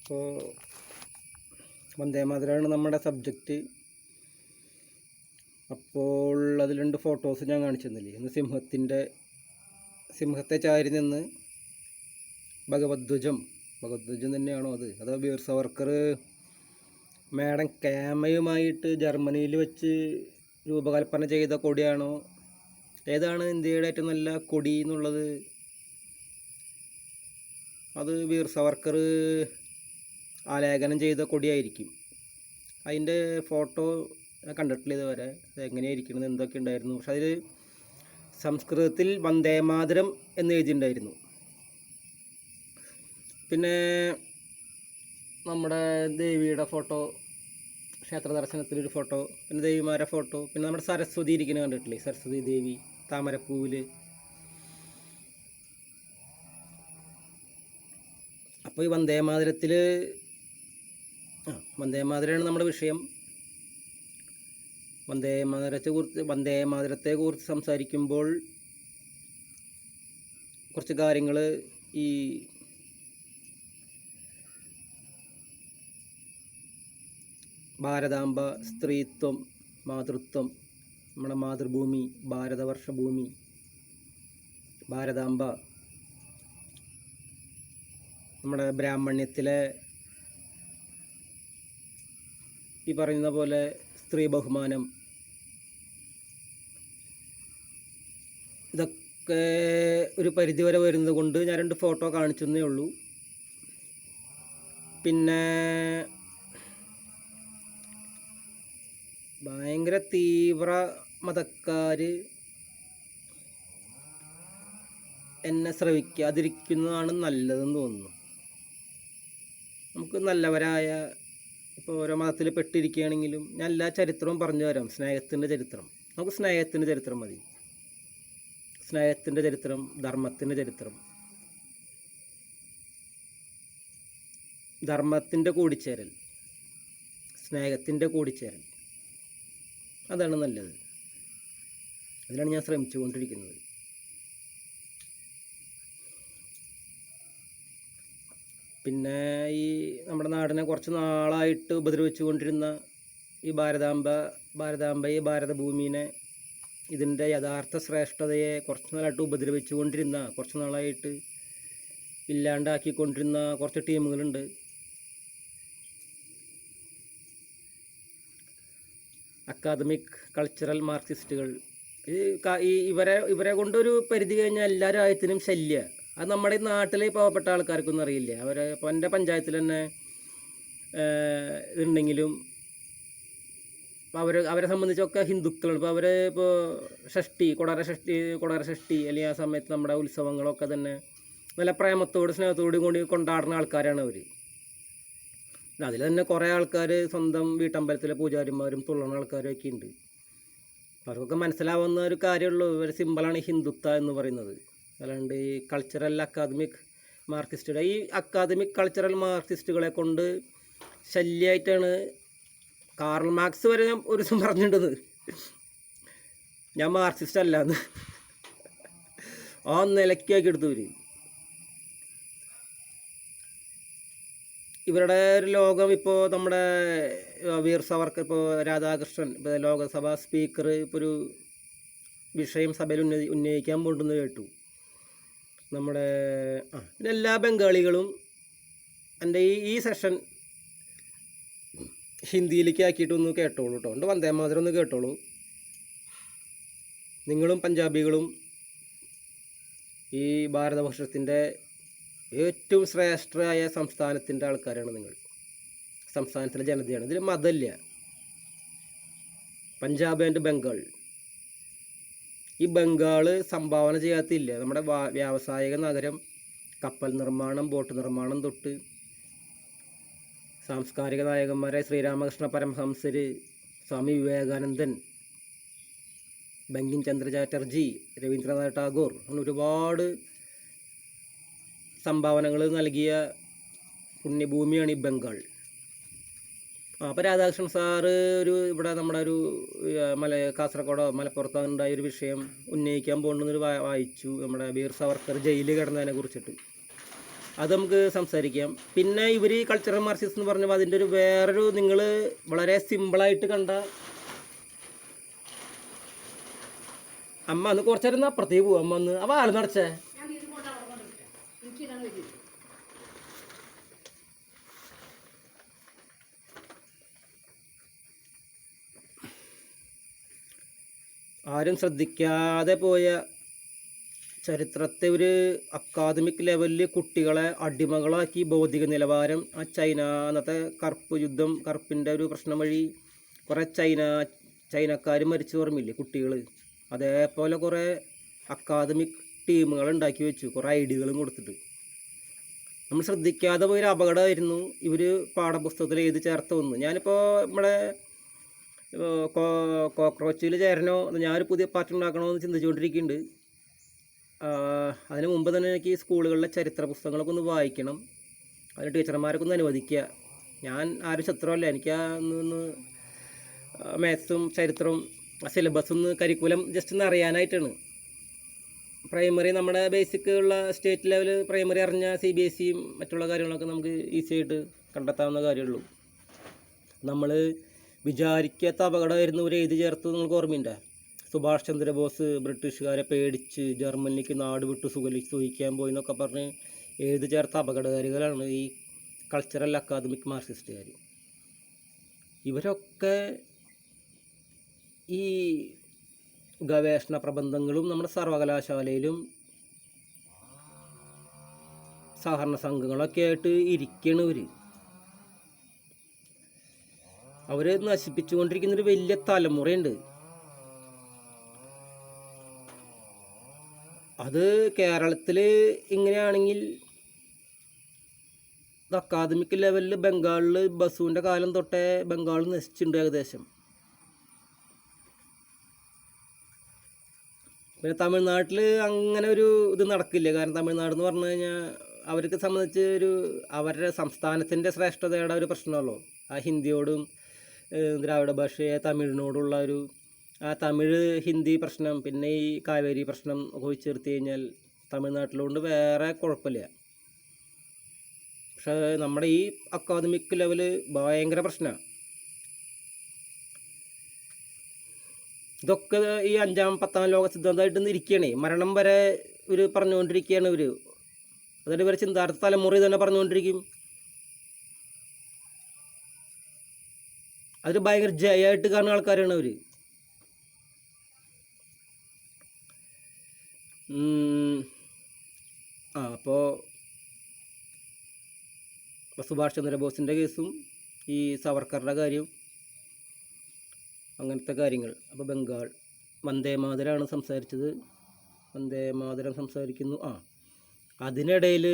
അപ്പോൾ വന്ദേമാതരമാണ് നമ്മുടെ സബ്ജക്റ്റ്. അപ്പോൾ അതിൽ 2 ഫോട്ടോസ് ഞാൻ കാണിച്ചു തന്നില്ലേ. ഒന്ന് സിംഹത്തെ ചാരി നിന്ന് ഭഗവദ്ധ്വജം തന്നെയാണോ അതോ വീർ സവർക്കർ മാഡം ക്യാമയുമായിട്ട് ജർമ്മനിയിൽ വെച്ച് രൂപകൽപ്പന ചെയ്ത കൊടിയാണോ, ഏതാണ് ഇന്ത്യയുടെ ഏറ്റവും നല്ല കൊടി എന്നുള്ളത് അത് വീർ സവർക്കർ ആലേഖനം ചെയ്ത കൊടിയായിരിക്കും. അതിൻ്റെ ഫോട്ടോ കണ്ടിട്ടില്ല ഇതുവരെ, എങ്ങനെയായിരിക്കുന്നത്, എന്തൊക്കെ ഉണ്ടായിരുന്നു. പക്ഷെ അതിൽ സംസ്കൃതത്തിൽ വന്ദേമാതരം എന്ന് എഴുതിയിട്ടുണ്ടായിരുന്നു. പിന്നെ നമ്മുടെ ദേവിയുടെ ഫോട്ടോ, ക്ഷേത്ര ദർശനത്തിലൊരു ഫോട്ടോ, പിന്നെ ദേവിമാരുടെ ഫോട്ടോ, പിന്നെ നമ്മുടെ സരസ്വതി ഇരിക്കുന്നത് കണ്ടിട്ടില്ലേ, സരസ്വതി ദേവി താമരപ്പൂവിൽ. അപ്പോൾ ഈ വന്ദേമാതരമാണ് നമ്മുടെ വിഷയം. വന്ദേമാതരത്തെക്കുറിച്ച് സംസാരിക്കുമ്പോൾ കുറച്ച് കാര്യങ്ങൾ, ഈ ഭാരതാംബ, സ്ത്രീത്വം, മാതൃത്വം, നമ്മുടെ മാതൃഭൂമി, ഭാരതവർഷഭൂമി, ഭാരതാംബ, നമ്മുടെ ബ്രാഹ്മണ്യത്തിലെ ഈ പറയുന്ന പോലെ സ്ത്രീ ബഹുമാനം, ഇതൊക്കെ ഒരു പരിധിവരെ വരുന്നത് കൊണ്ട് ഞാൻ 2 ഫോട്ടോ കാണിച്ചെന്നേ ഉള്ളൂ. പിന്നെ ഭയങ്കര തീവ്ര മതക്കാർ എന്നെ ശ്രവിക്കാതിരിക്കുന്നതാണ് നല്ലതെന്ന് തോന്നുന്നു. നമുക്ക് നല്ലവരായ, ഇപ്പോൾ ഓരോ മതത്തിൽ പെട്ടിരിക്കുകയാണെങ്കിലും ഞാൻ എല്ലാ ചരിത്രവും പറഞ്ഞു തരാം. സ്നേഹത്തിൻ്റെ ചരിത്രം, നമുക്ക് സ്നേഹത്തിൻ്റെ ചരിത്രം മതി. സ്നേഹത്തിൻ്റെ ചരിത്രം, ധർമ്മത്തിൻ്റെ ചരിത്രം, ധർമ്മത്തിൻ്റെ കൂടിച്ചേരൽ, സ്നേഹത്തിൻ്റെ കൂടിച്ചേരൽ, അതാണ് നല്ലത്. അതിലാണ് ഞാൻ ശ്രമിച്ചുകൊണ്ടിരിക്കുന്നത്. പിന്നെ ഈ നമ്മുടെ നാടിനെ കുറച്ച് നാളായിട്ട് ഉപദ്രവിച്ചു കൊണ്ടിരുന്ന ഈ ഭാരതാംബയെ, ഭാരതഭൂമിനെ, ഇതിൻ്റെ യഥാർത്ഥ ശ്രേഷ്ഠതയെ കുറച്ച് നാളായിട്ട് ഉപദ്രവിച്ചു കൊണ്ടിരുന്ന, കുറച്ച് നാളായിട്ട് ഇല്ലാണ്ടാക്കിക്കൊണ്ടിരുന്ന കുറച്ച് ടീമുകളുണ്ട്. Academic cultural മാർക്സിസ്റ്റുകൾ. ഇവരെ കൊണ്ടൊരു പരിധി കഴിഞ്ഞാൽ എല്ലാ രാജ്യത്തിനും ശല്യ. അത് നമ്മുടെ ഈ നാട്ടിലെ പാവപ്പെട്ട ആൾക്കാർക്കൊന്നും അറിയില്ല. ഇപ്പോൾ എൻ്റെ പഞ്ചായത്തിൽ തന്നെ ഇതുണ്ടെങ്കിലും അവരെ സംബന്ധിച്ചൊക്കെ ഹിന്ദുക്കളാണ്. ഇപ്പോൾ കൊടര ഷഷ്ടി അല്ലെങ്കിൽ ആ സമയത്ത് നമ്മുടെ ഉത്സവങ്ങളൊക്കെ തന്നെ നല്ല പ്രേമത്തോട് സ്നേഹത്തോടും കൂടി കൊണ്ടാടുന്ന ആൾക്കാരാണ് അവർ. അതിൽ തന്നെ കുറേ ആൾക്കാർ സ്വന്തം വീട്ടമ്പലത്തിലെ പൂജാരിമാരും തുള്ളണ ആൾക്കാരും ഒക്കെ ഉണ്ട്. അവർക്കൊക്കെ മനസ്സിലാവുന്ന ഒരു കാര്യമുള്ളൂ, ഒരു സിമ്പിളാണ് ഹിന്ദുത്വ എന്ന് പറയുന്നത്. അല്ലാണ്ട് ഈ അക്കാദമിക് മാർക്സിസ്റ്റുകൾ, ഈ അക്കാദമിക് കൾച്ചറൽ മാർക്സിസ്റ്റുകളെ കൊണ്ട് ശല്യമായിട്ടാണ്. കാർൽ മാർക്സ് വരെ ഞാൻ ഒരു ദിവസം പറഞ്ഞിട്ടുള്ളത് ഞാൻ മാർക്സിസ്റ്റ് അല്ലാന്ന്. ആ നിലയ്ക്കാക്കി എടുത്തവർ. ഇവരുടെ ഒരു ലോകം ഇപ്പോൾ നമ്മുടെ വീർ സവർക്കർ, ഇപ്പോൾ രാധാകൃഷ്ണൻ, ഇപ്പോൾ ലോകസഭാ സ്പീക്കർ ഇപ്പോൾ ഒരു വിഷയം സഭയിൽ ഉന്നയിക്കാൻ പോണ്ടെന്ന് കേട്ടു. നമ്മുടെ പിന്നെ എല്ലാ ബംഗാളികളും എൻ്റെ ഈ സെഷൻ ഹിന്ദിയിലേക്ക് ആക്കിയിട്ടൊന്ന് കേട്ടോളൂ കേട്ടോ. എൻ്റെ വന്ദേമാതരം ഒന്ന് കേട്ടോളൂ. നിങ്ങളും പഞ്ചാബികളും ഈ ഭാരതവർഷത്തിൻ്റെ ഏറ്റവും ശ്രേഷ്ഠരായ സംസ്ഥാനത്തിൻ്റെ ആൾക്കാരാണ് നിങ്ങൾ. സംസ്ഥാനത്തിൻ്റെ ജനതയാണ്. ഇതിൽ മതമില്ല. പഞ്ചാബ് ആൻഡ് ബംഗാൾ. ഈ ബംഗാൾ സംഭാവന ചെയ്യാത്തില്ല. നമ്മുടെ വ്യാവസായിക നഗരം, കപ്പൽ നിർമ്മാണം, ബോട്ട് നിർമ്മാണം തൊട്ട് സാംസ്കാരിക നായകന്മാരായ ശ്രീരാമകൃഷ്ണ പരമഹംസർ, സ്വാമി വിവേകാനന്ദൻ, ബങ്കിം ചന്ദ്ര ചാറ്റർജി, രവീന്ദ്രനാഥ് ടാഗോർ, അങ്ങനെ ഒരുപാട് സംഭാവനകൾ നൽകിയ പുണ്യഭൂമിയാണ് ഈ ബംഗാൾ. അപ്പോൾ രാധാകൃഷ്ണൻ സാറ് ഇവിടെ നമ്മുടെ കാസർഗോഡോ മലപ്പുറത്തോ ഉണ്ടായൊരു വിഷയം ഉന്നയിക്കാൻ പോകുന്നൊരു വായിച്ചു. നമ്മുടെ വീർ സവർക്കർ ജയിലിൽ കിടന്നതിനെ കുറിച്ചിട്ട്. അത് നമുക്ക് സംസാരിക്കാം. പിന്നെ ഇവർ കൾച്ചറൽ മാർക്സിസ്റ്റ് എന്ന് പറഞ്ഞപ്പോൾ അതിൻ്റെ ഒരു വേറൊരു നിങ്ങൾ വളരെ സിമ്പിളായിട്ട് കണ്ട അമ്മ അന്ന് കുറച്ച് നേരം അപ്പുറത്തേക്ക് പോകും. അമ്മ ഒന്ന് അവ ആൾ നടച്ചേ ആരും ശ്രദ്ധിക്കാതെ പോയ ചരിത്രത്തെ ഒരു അക്കാദമിക് ലെവലിൽ കുട്ടികളെ അടിമകളാക്കി ഭൗതിക നിലവാരം ആ ചൈന അന്നത്തെ കറുപ്പ് യുദ്ധം കറുപ്പിൻ്റെ ഒരു പ്രശ്നം വഴി കുറേ ചൈനക്കാർ മരിച്ചു ഓർമ്മയില്ലേ കുട്ടികൾ. അതേപോലെ കുറേ അക്കാദമിക് ടീമുകൾ ഉണ്ടാക്കി വെച്ചു, കുറേ ഐഡിയകളും കൊടുത്തിട്ട്. നമ്മൾ ശ്രദ്ധിക്കാതെ പോയൊരു അപകടമായിരുന്നു ഇവർ പാഠപുസ്തകത്തിൽ എഴുതി ചേർത്ത് വന്നു. ഞാനിപ്പോൾ നമ്മുടെ കോക്രോച്ചിൽ ചേരണോ, ഞാനൊരു പുതിയ പാർട്ടി ഉണ്ടാക്കണോ എന്ന് ചിന്തിച്ചുകൊണ്ടിരിക്കുന്നുണ്ട്. അതിന് മുമ്പ് തന്നെ എനിക്ക് സ്കൂളുകളിലെ ചരിത്ര പുസ്തകങ്ങളൊക്കെ ഒന്ന് വായിക്കണം. അതിന് ടീച്ചർമാരൊക്കെ ഒന്ന് അനുവദിക്കുക. ഞാൻ ആരും ശത്രുവല്ല, എനിക്ക് ഒന്ന് മാത്സും ചരിത്രവും സിലബസ് ഒന്ന് കരിക്കുലം ജസ്റ്റ് ഒന്ന് അറിയാനായിട്ടാണ്. പ്രൈമറി നമ്മുടെ ബേസിക് ഉള്ള സ്റ്റേറ്റ് ലെവൽ പ്രൈമറി അറിഞ്ഞ CBSEയും മറ്റുള്ള കാര്യങ്ങളൊക്കെ നമുക്ക് ഈസി ആയിട്ട് കണ്ടെത്താവുന്ന കാര്യമുള്ളൂ. നമ്മൾ വിചാരിക്കാത്ത അപകടമായിരുന്നു ഇവർ എഴുതി ചേർത്ത്. നിങ്ങൾക്ക് ഓർമ്മയുണ്ടോ? സുഭാഷ് ചന്ദ്രബോസ് ബ്രിട്ടീഷുകാരെ പേടിച്ച് ജർമ്മനിക്ക് നാട് വിട്ട് സുഖിക്കാൻ പോയി എന്നൊക്കെ പറഞ്ഞ് എഴുതി ചേർത്ത അപകടകാരികളാണ് ഈ കൾച്ചറൽ അക്കാദമിക് മാർക്സിസ്റ്റുകാർ. ഇവരൊക്കെ ഈ ഗവേഷണ പ്രബന്ധങ്ങളും നമ്മുടെ സർവകലാശാലയിലും സഹകരണ സംഘങ്ങളൊക്കെ ആയിട്ട് ഇരിക്കുകയാണ്. അവർ നശിപ്പിച്ചുകൊണ്ടിരിക്കുന്നൊരു വലിയ തലമുറയുണ്ട്. അത് കേരളത്തിൽ ഇങ്ങനെയാണെങ്കിൽ അക്കാദമിക് ലെവലിൽ ബംഗാളിൽ ബസുവിൻ്റെ കാലം തൊട്ടേ ബംഗാൾ നശിച്ചിട്ടുണ്ട് ഏകദേശം. പിന്നെ തമിഴ്നാട്ടിൽ അങ്ങനെ ഒരു ഇത് നടക്കില്ല. കാരണം തമിഴ്നാട് എന്ന് പറഞ്ഞു കഴിഞ്ഞാൽ അവർക്ക് സംബന്ധിച്ച് അവരുടെ സംസ്ഥാനത്തിൻ്റെ ശ്രേഷ്ഠതയുടെ ഒരു പ്രശ്നമല്ലോ. ആ ഹിന്ദിയോടും ദ്രാവിഡ ഭാഷയെ തമിഴിനോടുള്ള ആ തമിഴ് ഹിന്ദി പ്രശ്നം, പിന്നെ ഈ കാവേരി പ്രശ്നം ഒക്കെ ചേർത്ത് കഴിഞ്ഞാൽ തമിഴ്നാട്ടിലുകൊണ്ട് വേറെ കുഴപ്പമില്ല. പക്ഷേ നമ്മുടെ ഈ അക്കാദമിക് ലെവല് ഭയങ്കര പ്രശ്നമാണ്. ഇതൊക്കെ ഈ 5ാം 10ാം ലോക സിദ്ധാന്തമായിട്ട് ഇരിക്കുകയാണ്. മരണം വരെ ഇവർ പറഞ്ഞുകൊണ്ടിരിക്കുകയാണ്. അതായത് ഇവരെ ചിന്താർത്ഥ തലമുറ തന്നെ പറഞ്ഞുകൊണ്ടിരിക്കും. അതിൽ ഭയങ്കര ജയമായിട്ട് കാണുന്ന ആൾക്കാരാണ് അവർ. അപ്പോൾ സുഭാഷ് ചന്ദ്രബോസിൻ്റെ കേസും ഈ സവർക്കറുടെ കാര്യവും അങ്ങനത്തെ കാര്യങ്ങൾ. അപ്പോൾ ബംഗാൾ വന്ദേമാതരമാണ് സംസാരിച്ചത്. വന്ദേമാതരം സംസാരിക്കുന്നു. അതിനിടയിൽ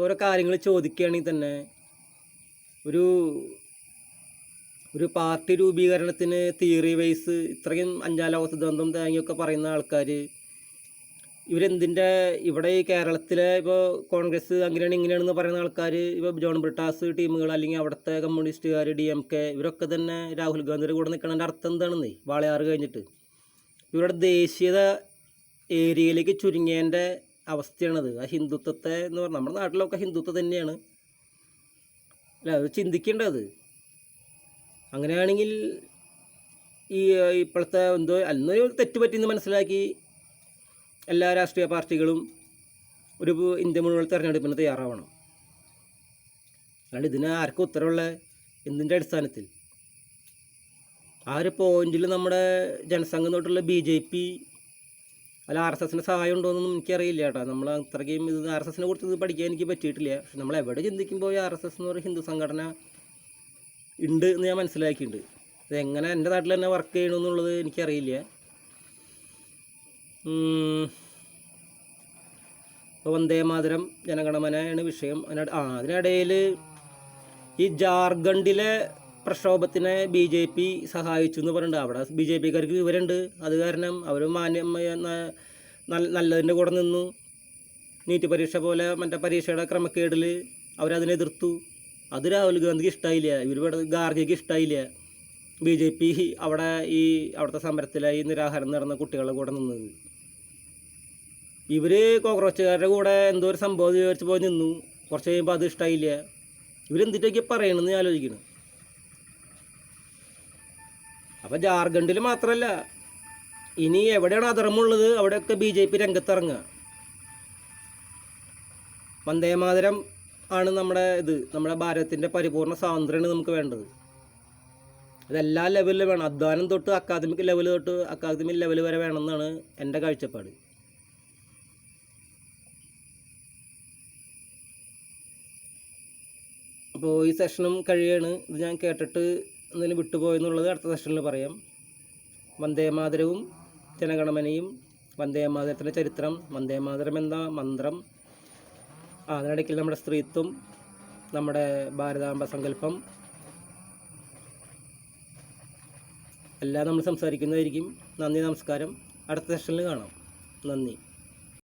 ഓരോ കാര്യങ്ങൾ ചോദിക്കുകയാണെങ്കിൽ തന്നെ ഒരു പാർട്ടി രൂപീകരണത്തിന് തിയറി വൈസ് ഇത്രയും 5ാം ലോക സിദ്ധാന്തം തേങ്ങയൊക്കെ പറയുന്ന ആൾക്കാർ ഇവരെന്തിൻ്റെ ഇവിടെ ഈ കേരളത്തിലെ ഇപ്പോൾ കോൺഗ്രസ് അങ്ങനെയാണ് ഇങ്ങനെയാണെന്ന് പറയുന്ന ആൾക്കാർ, ഇപ്പോൾ ജോൺ ബ്രിട്ടാസ് ടീമുകൾ അല്ലെങ്കിൽ അവിടുത്തെ കമ്മ്യൂണിസ്റ്റുകാർ DMK ഇവരൊക്കെ തന്നെ രാഹുൽ ഗാന്ധിയുടെ കൂടെ നിൽക്കണതിൻ്റെ അർത്ഥം എന്താണെന്നേ? വാളയാറ് കഴിഞ്ഞിട്ട് ഇവരുടെ ദേശീയത ഏരിയയിലേക്ക് ചുരുങ്ങിയതിൻ്റെ അവസ്ഥയാണത്. ആ ഹിന്ദുത്വത്തെ എന്ന് പറഞ്ഞാൽ നമ്മുടെ നാട്ടിലൊക്കെ ഹിന്ദുത്വം തന്നെയാണ് അല്ല, അത് ചിന്തിക്കേണ്ടത്. അങ്ങനെയാണെങ്കിൽ ഈ ഇപ്പോഴത്തെ അന്നൊരു തെറ്റ് പറ്റിയെന്ന് മനസ്സിലാക്കി എല്ലാ രാഷ്ട്രീയ പാർട്ടികളും ഒരു ഇന്ത്യ മുഴുവൻ തിരഞ്ഞെടുപ്പിന് തയ്യാറാവണം. അല്ലാണ്ട് ഇതിന് ആർക്കും ഉത്തരവുള്ള എന്തിൻ്റെ അടിസ്ഥാനത്തിൽ? ആ ഒരു പോയിന്റിൽ നമ്മുടെ ജനസംഘം തൊട്ടുള്ള BJP അല്ല RSSൻ്റെ സഹായം ഉണ്ടോയെന്നൊന്നും എനിക്കറിയില്ല കേട്ടോ. നമ്മൾ അത്രയ്ക്കും RSSനെ കുറിച്ച് പഠിക്കാൻ എനിക്ക് പറ്റിയിട്ടില്ല. പക്ഷെ നമ്മൾ എവിടെ ചിന്തിക്കുമ്പോൾ RSS എന്ന് പറയുന്ന ഹിന്ദു സംഘടന ഉണ്ട് എന്ന് ഞാൻ മനസ്സിലാക്കിയിട്ടുണ്ട്. ഇതെങ്ങനെ എൻ്റെ നാട്ടിൽ തന്നെ വർക്ക് ചെയ്യണമെന്നുള്ളത് എനിക്കറിയില്ല. ഇപ്പോൾ വന്ദേമാതരം ജനഗണമനയാണ് വിഷയം. അതിനിടയിൽ ഈ ജാർഖണ്ഡിലെ പ്രക്ഷോഭത്തിനെ BJP സഹായിച്ചു എന്ന് പറയുന്നുണ്ട്. അവിടെ BJPക്കാർക്ക് വിവരമുണ്ട്. അത് കാരണം അവർ നല്ലതിൻ്റെ കൂടെ നിന്നു. നീറ്റ് പരീക്ഷ പോലെ മറ്റേ പരീക്ഷയുടെ ക്രമക്കേടിൽ അവരതിനെതിർത്തു. അത് രാഹുൽ ഗാന്ധിക്ക് ഇഷ്ടമായില്ല, ഇവരുടെ ഗാർഗിക്ക് ഇഷ്ടമായില്ല. BJP അവിടുത്തെ സമരത്തിലായി നിരാഹാരം നടന്ന കുട്ടികളുടെ കൂടെ നിന്നത്. ഇവർ കോക്രോച്ചുകാരുടെ കൂടെ എന്തോ ഒരു സംഭവം വിചാരിച്ച് പോയി നിന്നു. കുറച്ച് കഴിയുമ്പോൾ അത് ഇഷ്ടമായില്ല. ഇവരെന്തിട്ടൊക്കെ പറയണമെന്ന് ഞാൻ ആലോചിക്കണം. അപ്പോൾ ജാർഖണ്ഡിൽ മാത്രമല്ല, ഇനി എവിടെയാണ് അധർമ്മമുള്ളത് അവിടെയൊക്കെ BJP രംഗത്തിറങ്ങുക. വന്ദേമാതരം ആണ് നമ്മുടെ ഭാരതത്തിൻ്റെ പരിപൂർണ്ണ സ്വാതന്ത്ര്യമാണ് നമുക്ക് വേണ്ടത്. അതെല്ലാ ലെവലിലും വേണം. അധ്വാനം തൊട്ട് അക്കാദമിക് ലെവൽ വരെ വേണമെന്നാണ് എൻ്റെ കാഴ്ചപ്പാട്. അപ്പോൾ ഈ സെഷനും കഴിയാണ്. ഇത് ഞാൻ കേട്ടിട്ട് എന്തെങ്കിലും വിട്ടുപോയെന്നുള്ളത് അടുത്ത സെഷനിൽ പറയാം. വന്ദേമാതരവും ജനഗണമനയും വന്ദേമാതരത്തിൻ്റെ ചരിത്രം, വന്ദേമാതരം എന്ന മന്ത്രം, അതിനിടയ്ക്ക് നമ്മുടെ സ്ത്രീത്വം, നമ്മുടെ ഭാരതാംബ സങ്കല്പം എല്ലാം നമ്മൾ സംസാരിക്കുന്നതായിരിക്കും. നന്ദി, നമസ്കാരം. അടുത്ത സെഷനിൽ കാണാം. നന്ദി.